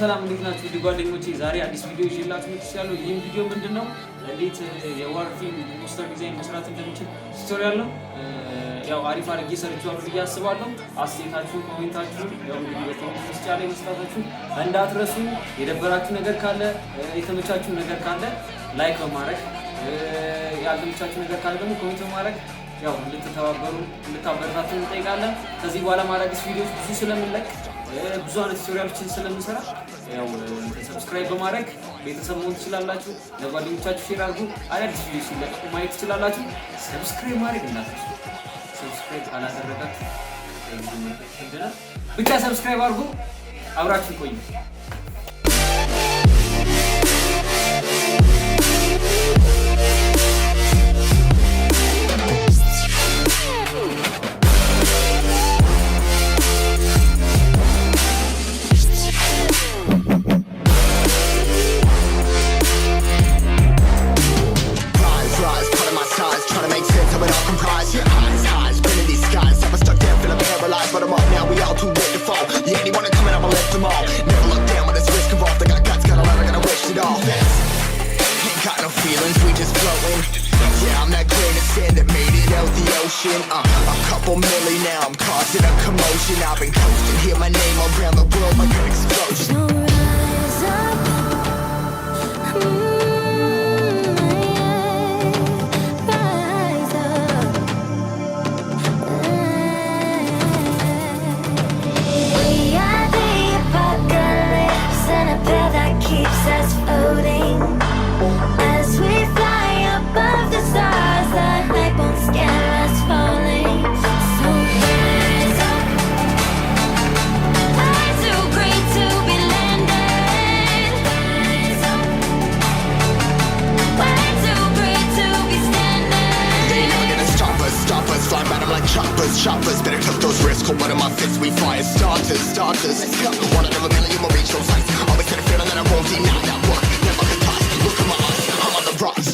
ሰላም እንዴት ናችሁ? ውድ ጓደኞቼ ዛሬ አዲስ ቪዲዮ ይዤላችሁ መጥቻለሁ። ይህም ቪዲዮ ምንድነው እንዴት የዋር ፊልም ፖስተር ዲዛይን መስራት እንደምችል ቱቶሪያል ነው። ያው አሪፍ አድርጌ ሰርቼዋለሁ ብዬ አስባለሁ። አስተያየታችሁን ኮሜንታችሁን ያው እንግዲህ በኮሜንት መስጫ ላይ መስጠታችሁን እንዳትረሱ። የደበራችሁ ነገር ካለ የተመቻችሁ ነገር ካለ ላይክ በማድረግ ያልተመቻችሁ ነገር ካለ ደግሞ ኮሜንት በማድረግ ያው እንድታበረታቱን እንጠይቃለን። ከዚህ በኋላ ማድረግስ ቪዲዮዎች ብዙ ስለምንለቅ ብዙ አይነት ቱቶሪያሎችን ስለምንሰራ ያው ሰብስክራይብ በማድረግ ቤተሰብ መሆን ትችላላችሁ። ለጓደኞቻችሁ ሼር አድርጉ። አዳዲስ ቪዲዮዎች ሲለቀቁ ማየት ትችላላችሁ። ሰብስክራይብ ማድረግ እንዳትረሱ። ሰብስክራይብ ካላደረጋችሁ ብቻ ሰብስክራይብ አድርጉ። አብራችሁ ቆዩ። A couple million now, I'm causing a commotion. I've been coasting, hear my name around the world like an explosion. So rise up, rise up. We are the apocalypse and a pill that keeps us floating. As we fly above the stars, the night won't scare us falling. So rise up. I'm too great to be landed. Rise up. We're too great to be standing. They never gonna stop us. Fly by them like choppers. Better took those risks. Hold one of my fists, we fire starters. Let's go. One out of a million will reach those heights. Always get a feeling that I won't deny that work. Never can toss. Look at my eyes, I'm on the rise.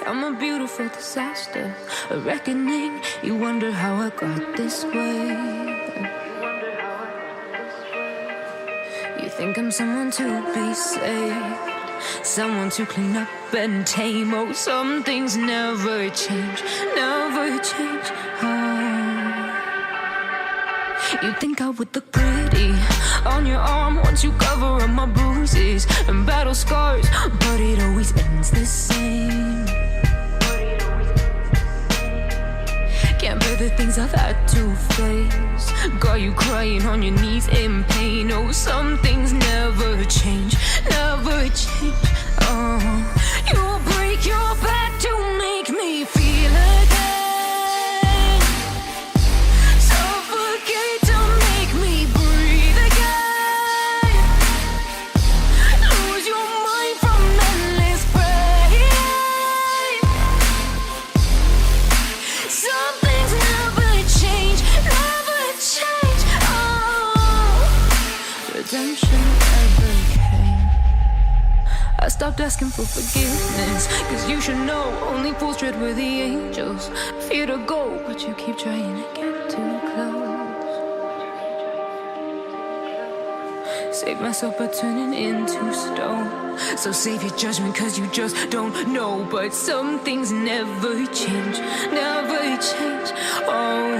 I'm a beautiful disaster, a reckoning. You wonder how I got this way. You think I'm someone to be saved, someone to clean up and tame. Oh, some things never change, never change. You think I would look pretty on your arm once you cover up my bruises and battle scars, but it always ends the same. Can't bear the things I've had to face. Got you crying on your knees in pain. Oh, some things never change, never change. Oh, you break your back to make me feel again. Suffocate to make me breathe again. Lose your mind from endless pain. Some things never change, never change. Oh, redemption never came. I stopped asking for forgiveness, cause you should know only fools tread with the angels. Fear to go, but you keep trying to get too close. Save myself by turning into stone. So save your judgment cause you just don't know. But some things never change, never change. Oh,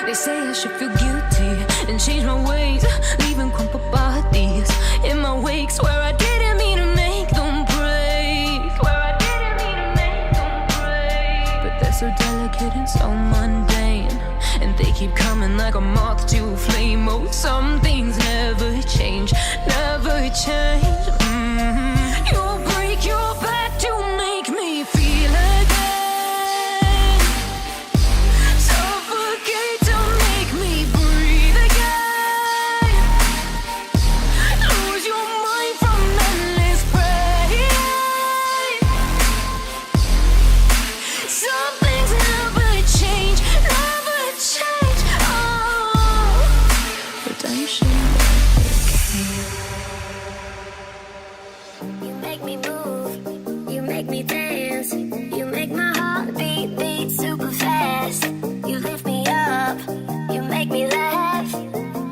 they say I should feel guilty and change my ways, leaving crumpled bodies in my wake. Swear I didn't mean to make them break, swear I didn't mean to make them break. But they're so delicate and so mundane, and they keep coming like a moth to a flame. Oh, some things never change, never change. You break your back to make me feel again. Suffocate to make me breathe again. Lose your mind from endless pain. Some things never change, never change. Oh, redemption never came. You make me move, you make me dance, you make my heart beat super fast. You lift me up, you make me laugh.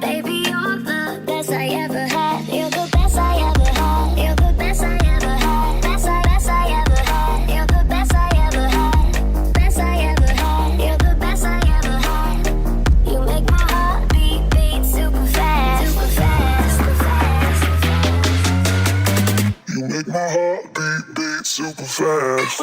Baby, you're the best I ever had. You're the best I ever had. You're the best I ever had. Best I ever had. You're the best I ever had. Best I ever had. You're the best I ever had. You make my heart beat super fast. Super fast. Super fast. You make my heart beat super fast.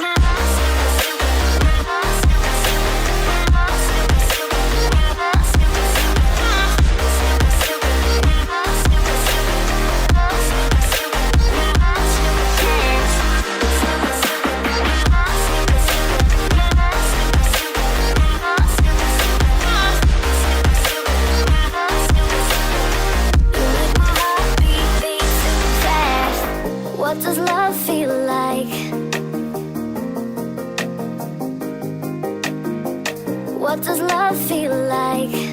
What does love feel like? What does love feel like?